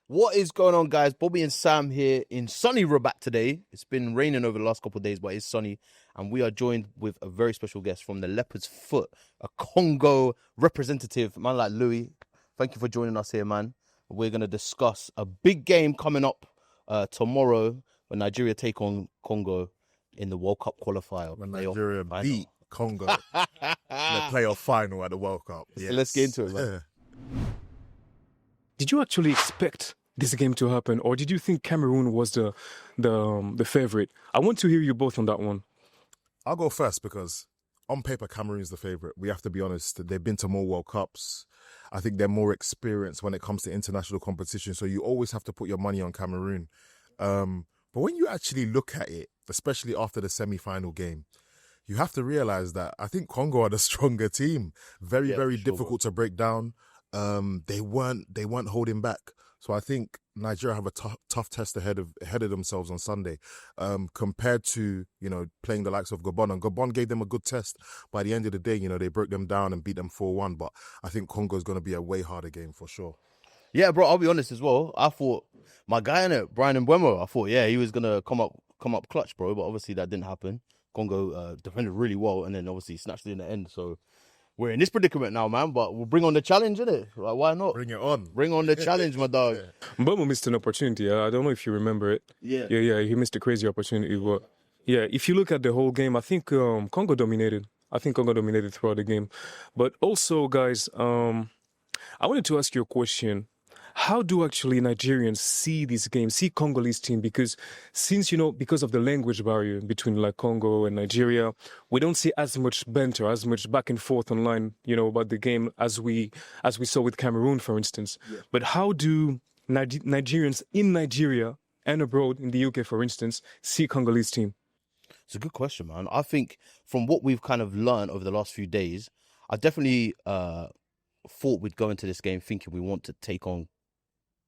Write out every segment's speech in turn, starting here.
What is going on, guys? Bobby and Sam here in sunny Rabat today. It's been raining over the last couple of days, but it's sunny. And we are joined with a very special guest from the Leopard's Foot, a Congo representative, man like Louis. Thank you for joining us here, man. We're going to discuss a big game coming up tomorrow when Nigeria take on Congo in the World Cup qualifier. When Nigeria beat Congo in the playoff final at the World Cup. Yes. Let's get into it, man. Did you actually expect this game to happen, or did you think Cameroon was the favorite? I want to hear you both on that one. I'll go first because on paper, Cameroon's the favorite. We have to be honest. They've been to more World Cups. I think they're more experienced when it comes to international competition. So you always have to put your money on Cameroon. But when you actually look at it, especially after the semi-final game, you have to realize that I think Congo are the stronger team. Very difficult to break down. They weren't holding back. So I think Nigeria have a tough test ahead of themselves on Sunday, compared to, playing the likes of Gabon. And Gabon gave them a good test. By the end of the day, they broke them down and beat them 4-1. But I think Congo is going to be a way harder game for sure. Yeah, bro, I'll be honest as well. I thought my guy in it, Brian Mbeumo, I thought, he was going to come up clutch, bro. But obviously that didn't happen. Congo defended really well and then obviously snatched it in the end. So we're in this predicament now, man, but we'll bring on the challenge, innit? Like, why not? Bring it on. Bring on the challenge, my dog. Mbeumo missed an opportunity. I don't know if you remember it. Yeah, he missed a crazy opportunity. But yeah, if you look at the whole game, I think Congo dominated. I think Congo dominated throughout the game. But also, guys, I wanted to ask you a question. How do actually Nigerians see this game, see Congolese team? Because since, because of the language barrier between like Congo and Nigeria, we don't see as much banter, as much back and forth online, about the game as we saw with Cameroon, for instance. Yeah. But how do Nigerians in Nigeria and abroad in the UK, for instance, see Congolese team? It's a good question, man. I think from what we've kind of learned over the last few days, I definitely thought we'd go into this game thinking we want to take on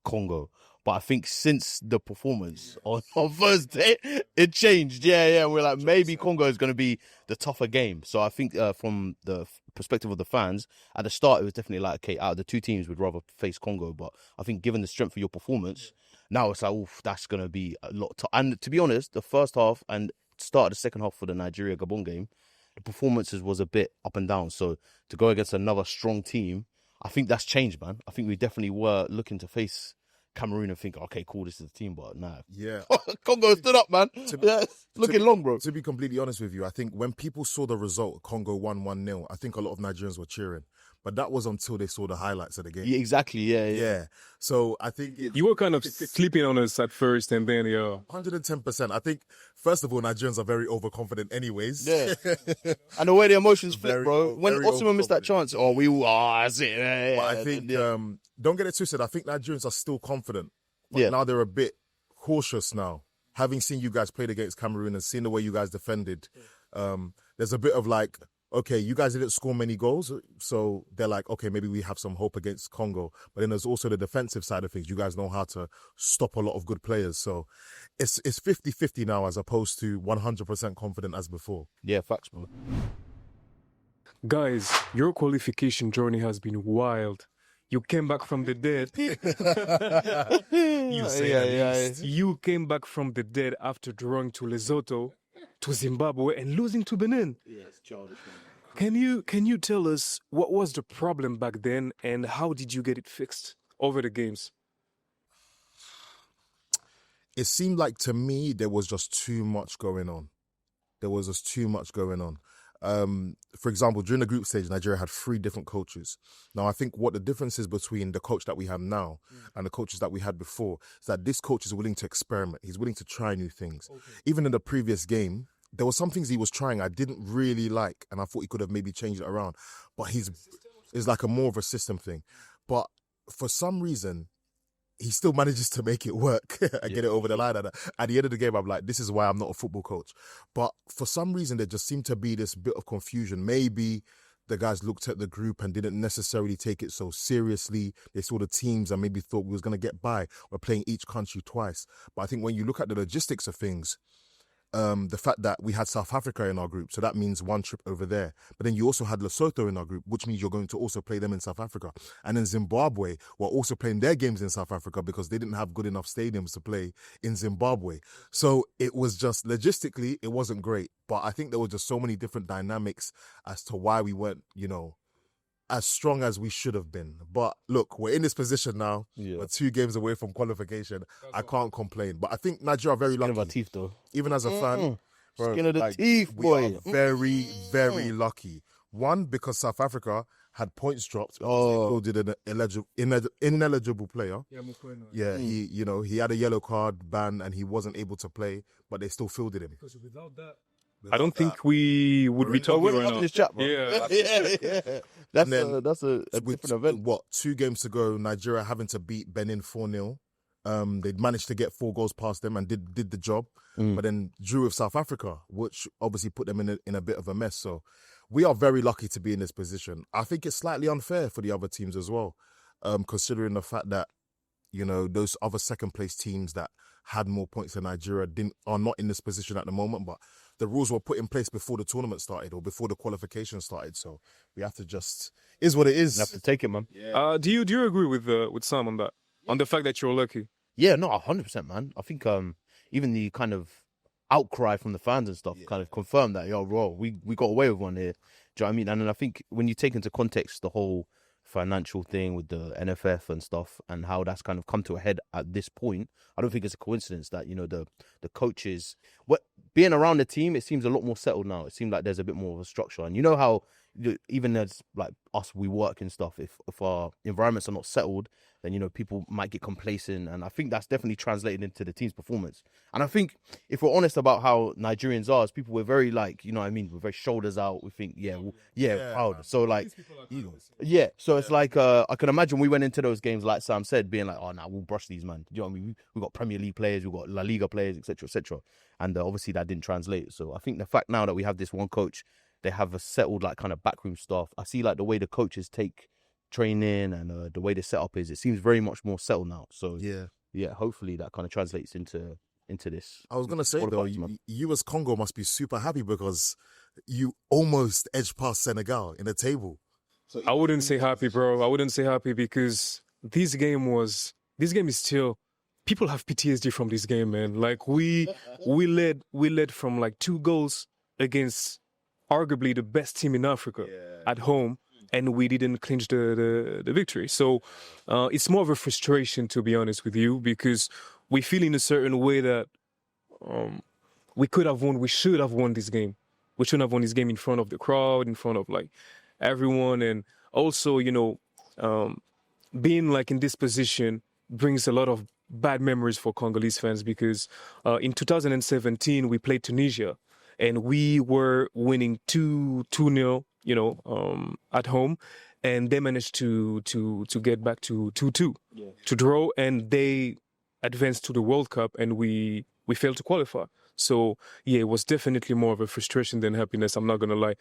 Congo, but I think since the performance on Thursday, it changed. Yeah. We're like, maybe Congo is going to be the tougher game. So I think from the perspective of the fans, at the start, it was definitely like, okay, out of the two teams, we'd rather face Congo. But I think given the strength of your performance, now it's like, oof, that's going to be a lot. And to be honest, the first half and start of the second half for the Nigeria-Gabon game, the performances was a bit up and down. So to go against another strong team, I think that's changed, man. I think we definitely were looking to face Cameroon and think, okay, cool, this is the team, but nah. Yeah. Congo stood up, man. Looking long, bro. To be completely honest with you, I think when people saw the result, Congo won 1-0, I think a lot of Nigerians were cheering. But that was until they saw the highlights of the game. Yeah, exactly, yeah. So I think... You were kind of sleeping on us at first and then, 110%. I think, first of all, Nigerians are very overconfident anyways. Yeah. And the way the emotions flip, bro. When very Osimhen missed that chance, that's it. Yeah, but I think, don't get it twisted, I think Nigerians are still confident. But Yeah. now they're a bit cautious now. Having seen you guys played against Cameroon and seen the way you guys defended, there's a bit of like, okay, you guys didn't score many goals, so they're like, okay, maybe we have some hope against Congo. But then there's also the defensive side of things. You guys know how to stop a lot of good players. So it's 50-50 now as opposed to 100% confident as before. Yeah, facts, bro. Guys, your qualification journey has been wild. You came back from the dead. You came back from the dead after drawing to Lesotho, to Zimbabwe, and losing to Benin. Yeah, it's childish, man. Can you tell us what was the problem back then and how did you get it fixed over the games? It seemed like to me there was just too much going on. For example, during the group stage, Nigeria had 3 different coaches. Now, I think what the difference is between the coach that we have now and the coaches that we had before is that this coach is willing to experiment. He's willing to try new things. Okay. Even in the previous game, there were some things he was trying I didn't really like, and I thought he could have maybe changed it around. But it's like more of a system thing. But for some reason, he still manages to make it work and get it over the line. And at the end of the game, I'm like, this is why I'm not a football coach. But for some reason, there just seemed to be this bit of confusion. Maybe the guys looked at the group and didn't necessarily take it so seriously. They saw the teams and maybe thought we was going to get by. We're playing each country twice. But I think when you look at the logistics of things, the fact that we had South Africa in our group, so that means one trip over there. But then you also had Lesotho in our group, which means you're going to also play them in South Africa. And then Zimbabwe were also playing their games in South Africa because they didn't have good enough stadiums to play in Zimbabwe. So it was just, logistically, it wasn't great. But I think there were just so many different dynamics as to why we weren't, as strong as we should have been. But look, we're in this position now. Yeah. We're 2 games away from qualification. I can't complain. But I think Nigeria are very lucky. Skin of our teeth, though. Even as a fan, bro, Skin of the teeth, boy. we are very, very lucky. One, because South Africa had points dropped. They did an ineligible player. Yeah, he had a yellow card ban and he wasn't able to play, but they still fielded him. Because without that, I don't think we would be talking right now. This chat, bro. Yeah. yeah. That's a different event. 2 games to go, Nigeria having to beat Benin 4-0. They'd managed to get 4 goals past them and did the job, but then drew with South Africa, which obviously put them in a bit of a mess. So we are very lucky to be in this position. I think it's slightly unfair for the other teams as well, considering the fact that those other second place teams that had more points than Nigeria are not in this position at the moment, but the rules were put in place before the tournament started or before the qualification started. So we have to is what it is. You have to take it, man. Yeah. Do you agree with Sam on that? On the fact that you're lucky? Yeah, no, 100%, man. I think even the kind of outcry from the fans and stuff kind of confirmed that, bro, we got away with one here. Do you know what I mean? And then I think when you take into context the whole financial thing with the NFF and stuff and how that's kind of come to a head at this point, I don't think it's a coincidence that, the coaches, being around the team, it seems a lot more settled now. It seems like there's a bit more of a structure. And you know how even as like us, we work and stuff, if our environments are not settled, then, people might get complacent. And I think that's definitely translated into the team's performance. And I think if we're honest about how Nigerians are, as people, we're very we're very shoulders out. We think, proud. So like, so it's like, I can imagine we went into those games, like Sam said, being like, oh, nah, we'll brush these, man. Do you know what I mean? We've got Premier League players, we've got La Liga players, etc., etc. And obviously that didn't translate. So I think the fact now that we have this one coach, they have a settled like kind of backroom staff. I see like the way the coaches take training and the way the setup is, it seems very much more settled now. So hopefully that kind of translates into this. I was gonna say though, you as Congo must be super happy because you almost edged past Senegal in the table. So I wouldn't say happy, bro. I wouldn't say happy because this game is still, people have PTSD from this game, man. Like we led from like 2 goals against arguably the best team in Africa at home, and we didn't clinch the victory. So it's more of a frustration, to be honest with you, because we feel in a certain way that we should have won this game. We shouldn't have won this game in front of the crowd, in front of like everyone. And also, being like in this position brings a lot of bad memories for Congolese fans because in 2017, we played Tunisia and we were winning 2-0, at home, and they managed to get back to 2-2, to draw, and they advanced to the World Cup, and we failed to qualify. So it was definitely more of a frustration than happiness. I'm not gonna lie.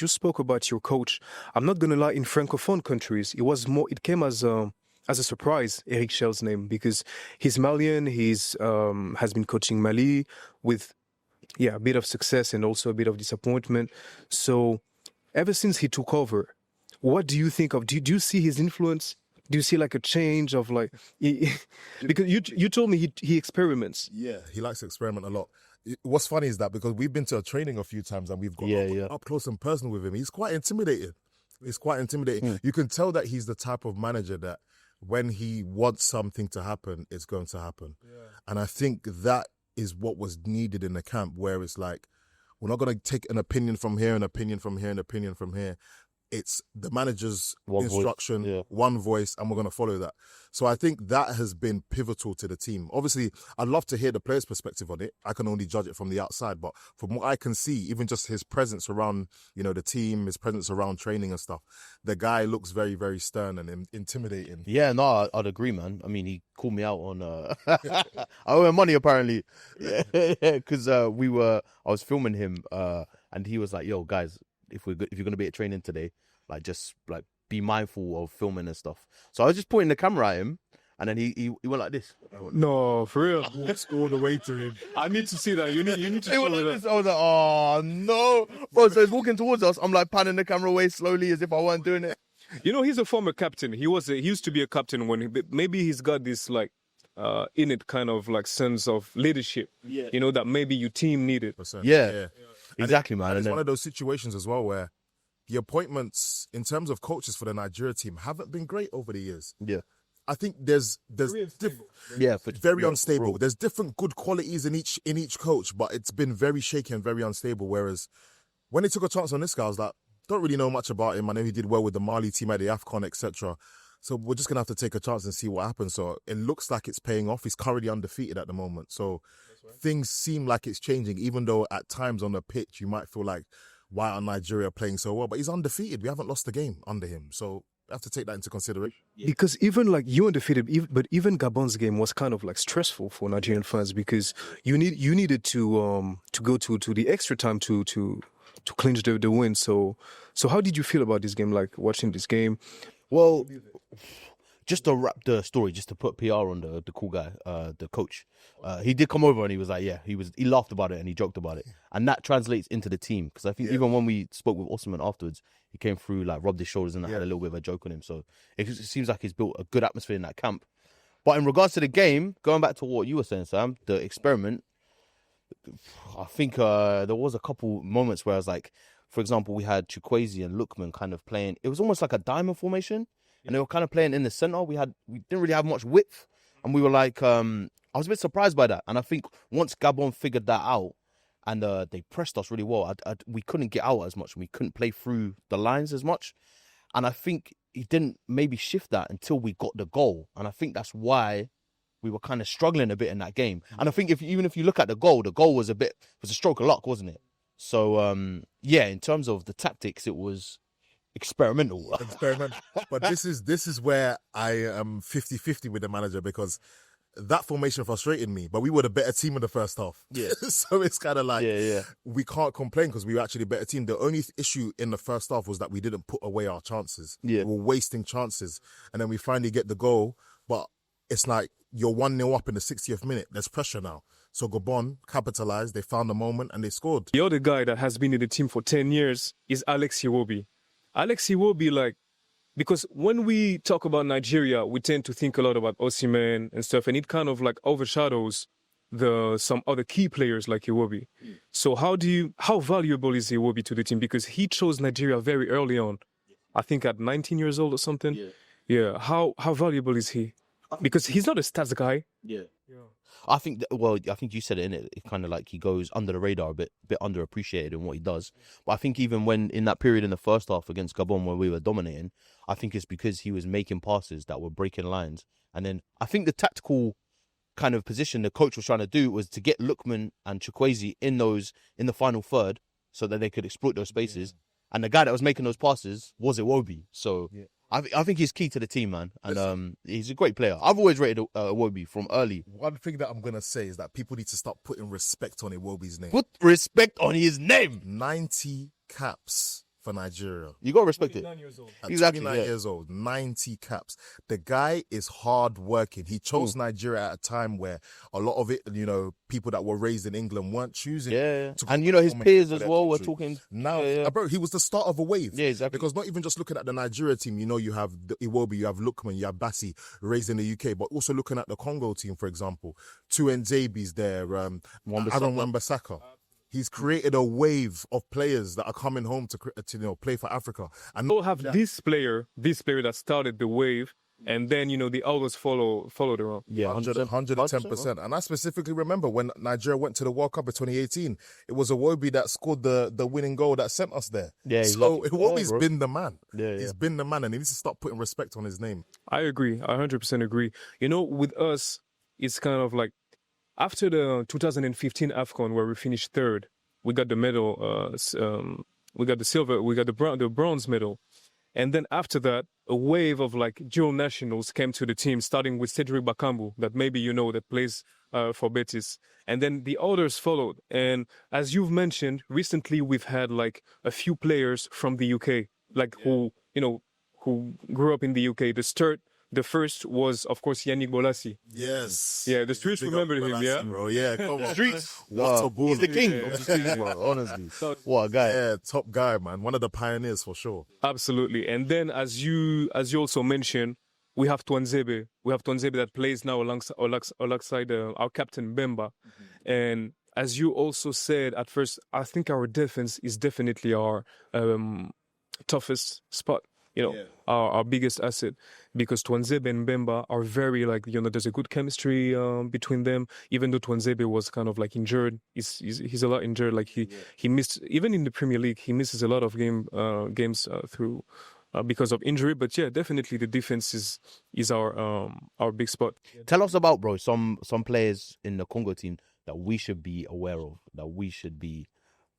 You spoke about your coach. I'm not gonna lie. In francophone countries, it came as a surprise, Eric Schell's name, because he's Malian. He's has been coaching Mali with a bit of success and also a bit of disappointment. So ever since he took over, what do you think of? Do you see his influence? Do you see like a change of like, because you told me he experiments. Yeah, he likes to experiment a lot. What's funny is that because we've been to a training a few times and we've got up close and personal with him, he's quite intimidating. You can tell that he's the type of manager that when he wants something to happen, it's going to happen. Yeah. And I think that is what was needed in the camp, where it's like, we're not going to take an opinion from here, an opinion from here, an opinion from here. It's the manager's instruction, one voice, and we're going to follow that. So I think that has been pivotal to the team. Obviously, I'd love to hear the players' perspective on it. I can only judge it from the outside, but from what I can see, even just his presence around, the team, his presence around training and stuff, the guy looks very, very stern and intimidating. Yeah, no, I'd agree, man. I mean, he called me out on I owe him money apparently. Because I was filming him and he was like, "Yo, guys, if you're gonna be at training today, like just like be mindful of filming and stuff." So I was just pointing the camera at him, and then he went like this. No, for real. Walks all the way to him. I need to see that. You need to He show went me like that. this. I was like, oh no, bro. So he's walking towards us. I'm like panning the camera away slowly as if I weren't doing it. You know, he's a former captain. He used to be a captain maybe he's got this like innate kind of like sense of leadership. Yeah. You know, that maybe your team needed. Yeah. Exactly, man. And it's And one then, of those situations as well where the appointments in terms of coaches for the Nigeria team haven't been great over the years. yeah, I think there's yeah, very unstable. There's different good qualities in each coach, but it's been very shaky and very unstable. Whereas when they took a chance on this guy, I was like, don't really know much about him. I know he did well with the Mali team at the AFCON, etc. So we're just gonna have to take a chance and see what happens. So it looks like it's paying off. He's currently undefeated at the moment. So things seem like it's changing, even though at times on the pitch you might feel like, why are Nigeria playing so well? But he's undefeated. We haven't lost a game under him. So we have to take that into consideration. Because even like you undefeated, but even Gabon's game was kind of like stressful for Nigerian fans because you needed to go to the extra time to clinch the win. So how did you feel about this game? Like watching this game? Well, just to wrap the story, just to put PR on the cool guy, the coach, he did come over and he was like, he laughed about it and he joked about it, and that translates into the team because I think even when we spoke with Osimhen afterwards, he came through like rubbed his shoulders and had a little bit of a joke on him. So it seems like he's built a good atmosphere in that camp. But in regards to the game, going back to what you were saying, Sam, the experiment, I think there was a couple moments where I was like, for example, we had Chukwueze and Lookman kind of playing. It was almost like a diamond formation, and they were kind of playing in the center. We didn't really have much width, and we were like, I was a bit surprised by that. And I think once Gabon figured that out, and they pressed us really well, we couldn't get out as much, and we couldn't play through the lines as much. And I think he didn't maybe shift that until we got the goal, and I think that's why we were kind of struggling a bit in that game. And I think even if you look at the goal was a stroke of luck, wasn't it? So, in terms of the tactics, it was experimental. But this is where I am 50-50 with the manager because that formation frustrated me. But we were the better team in the first half. Yeah. So it's kind of like Yeah. we can't complain because we were actually a better team. The only issue in the first half was that we didn't put away our chances. Yeah. We were wasting chances. And then we finally get the goal. But it's like you're 1-0 up in the 60th minute. There's pressure now. So Gabon capitalized, they found a moment and they scored. The other guy that has been in the team for 10 years is Alex Iwobi. Alex Iwobi, because when we talk about Nigeria, we tend to think a lot about Osimhen and stuff, and it kind of like overshadows some other key players like Iwobi. So how valuable is Iwobi to the team? Because he chose Nigeria very early on, I think at 19 years old or something. Yeah. How valuable is he? Because he's not a stats guy. Yeah. I think you said it, innit? It kind of like he goes under the radar a bit underappreciated in what he does. But I think even when in that period in the first half against Gabon where we were dominating, I think it's because he was making passes that were breaking lines. And then I think the tactical kind of position the coach was trying to do was to get Lookman and Chukwueze in the final third so that they could exploit those spaces. Yeah. And the guy that was making those passes was Iwobi. So I think he's key to the team, man. And he's a great player. I've always rated Iwobi from early. One thing that I'm going to say is that people need to start putting respect on Iwobi's name. Put respect on his name. 90 caps for Nigeria. You got to respect it. 29 years old. At Exactly, 29 years old, 90 caps. The guy is hard working. He chose Nigeria at a time where a lot of it, people that were raised in England weren't choosing. Yeah. to And his peers as well were country. talking. Now, bro, he was the start of a wave. Yeah, exactly. Because not even just looking at the Nigeria team, you have the Iwobi, you have Lookman, you have Bassi raised in the UK, but also looking at the Congo team, for example. Two Nzabi's there, Aaron Wan-Bissaka. He's created a wave of players that are coming home to play for Africa. And We'll have this player that started the wave, and then the others followed around. Yeah, 110%. And I specifically remember when Nigeria went to the World Cup in 2018, it was Iwobi that scored the winning goal that sent us there. Yeah, so Iwobi's been the man. Yeah. He's been the man, and he needs to start putting respect on his name. I agree. I 100% agree. With us, it's kind of like after the 2015 AFCON where we finished third, we got the medal. We got the silver. We got the bronze medal. And then after that, a wave of dual nationals came to the team, starting with Cedric Bakambu, that maybe that plays for Betis. And then the others followed. And as you've mentioned, recently we've had a few players from the UK, who grew up in the UK. The The first was, of course, Yannick Bolasie. Yes. Yeah, the streets Big up remember him, Balassi, yeah? bro. Yeah, come on. Streets. What a ball. He's the king of the streets, man. Honestly, what a guy. Yeah, top guy, man. One of the pioneers for sure. Absolutely. And then, as you also mentioned, we have Twanzebe. We have Twanzebe that plays now alongside our captain Bemba. And as you also said at first, I think our defense is definitely our toughest spot. You know, our biggest asset, because Twanzebe and Bemba are very, like, you know, there's a good chemistry between them. Even though Twanzebe was kind of like injured, he's a lot injured. Like he missed, even in the Premier League, he misses a lot of games through because of injury. But yeah, definitely the defense is our big spot. Tell us about, bro, some players in the Congo team that we should be aware of, that we should be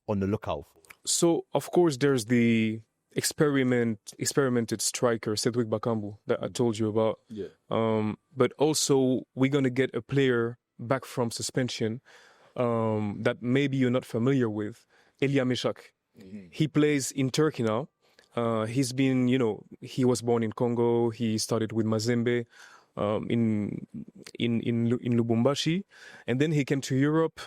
on the lookout for. So of course there's the experimented striker Cedric Bakambu that I told you about. Yeah. But also we're gonna get a player back from suspension that maybe you're not familiar with, Elia Meshak. He plays in Turkey now. He's been, you know, he was born in Congo. He started with Mazembe in Lubumbashi, and then he came to Europe.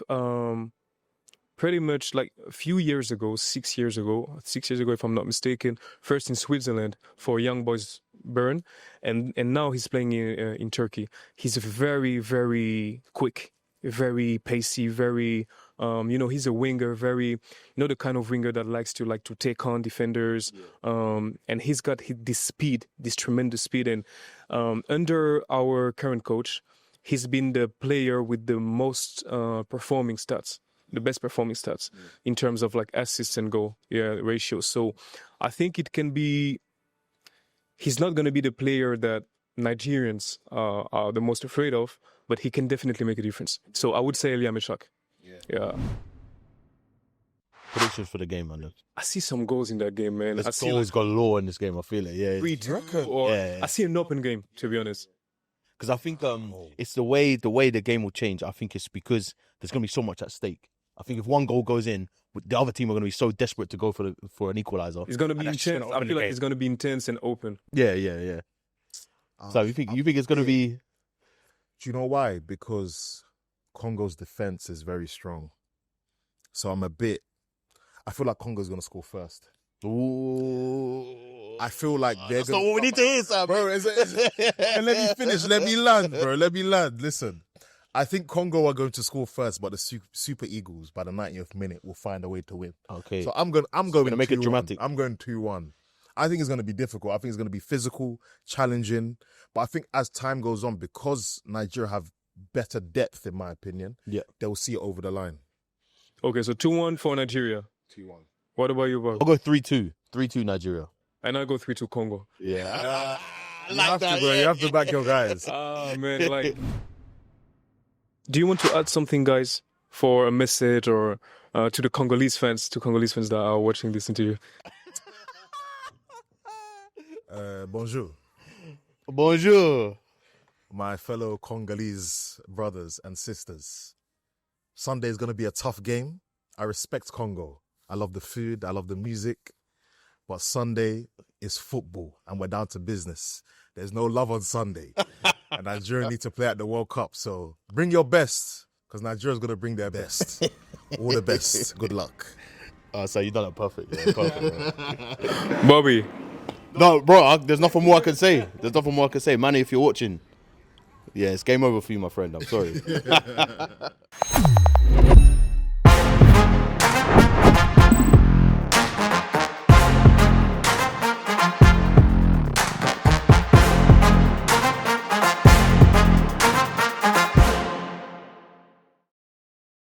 Pretty much like a few years ago, 6 years ago, if I'm not mistaken, first in Switzerland for Young Boys Bern, and now he's playing in Turkey. He's very, very quick, very pacey, very, you know, he's a winger, very, you know, the kind of winger that likes to take on defenders, and he's got this speed, this tremendous speed, and under our current coach, he's been the player with the most performing stats. The best performing stats in terms of like assists and goal ratio. So I think it can be, he's not going to be the player that Nigerians are the most afraid of, but he can definitely make a difference. So I would say Elia Meshak. Yeah. Predictions for the game, man. I see some goals in that game, man. There's goals galore in this game. I feel it. Yeah. Yeah. I see an open game, to be honest. Because I think it's the way the game will change. I think it's because there's going to be so much at stake. I think if one goal goes in, the other team are going to be so desperate to go for an equalizer. It's going to be intense. I feel like it's going to be intense and open. Yeah. So you think it's going to be? Do you know why? Because Congo's defense is very strong. So I feel like Congo's going to score first. Ooh. I feel like they're That's not what we need to hear, Sam. Bro, and let me finish. Let me land, bro. Let me land. Listen, I think Congo are going to score first, but the Super Eagles by the 90th minute will find a way to win. Okay. So I'm going to make it dramatic. I'm going 2-1. I think it's going to be difficult. I think it's going to be physical, challenging. But I think as time goes on, because Nigeria have better depth, in my opinion, they will see it over the line. Okay, so 2-1 for Nigeria. 2-1. What about you, Bob? I'll go 3-2. 3-2 Nigeria. And I'll go 3-2 Congo. Yeah. You have to back your guys. Man, like... Do you want to add something, guys, for a message or to the Congolese fans, that are watching this interview? Bonjour. Bonjour. My fellow Congolese brothers and sisters. Sunday is going to be a tough game. I respect Congo. I love the food. I love the music. But Sunday is football and we're down to business. There's no love on Sunday. And Nigeria need to play at the World Cup. So bring your best, because Nigeria's going to bring their best. All the best. Good luck. So you done it perfect. Yeah, perfect, bro. Bobby. No, bro, there's nothing more I can say. Manny, if you're watching, yeah, it's game over for you, my friend. I'm sorry.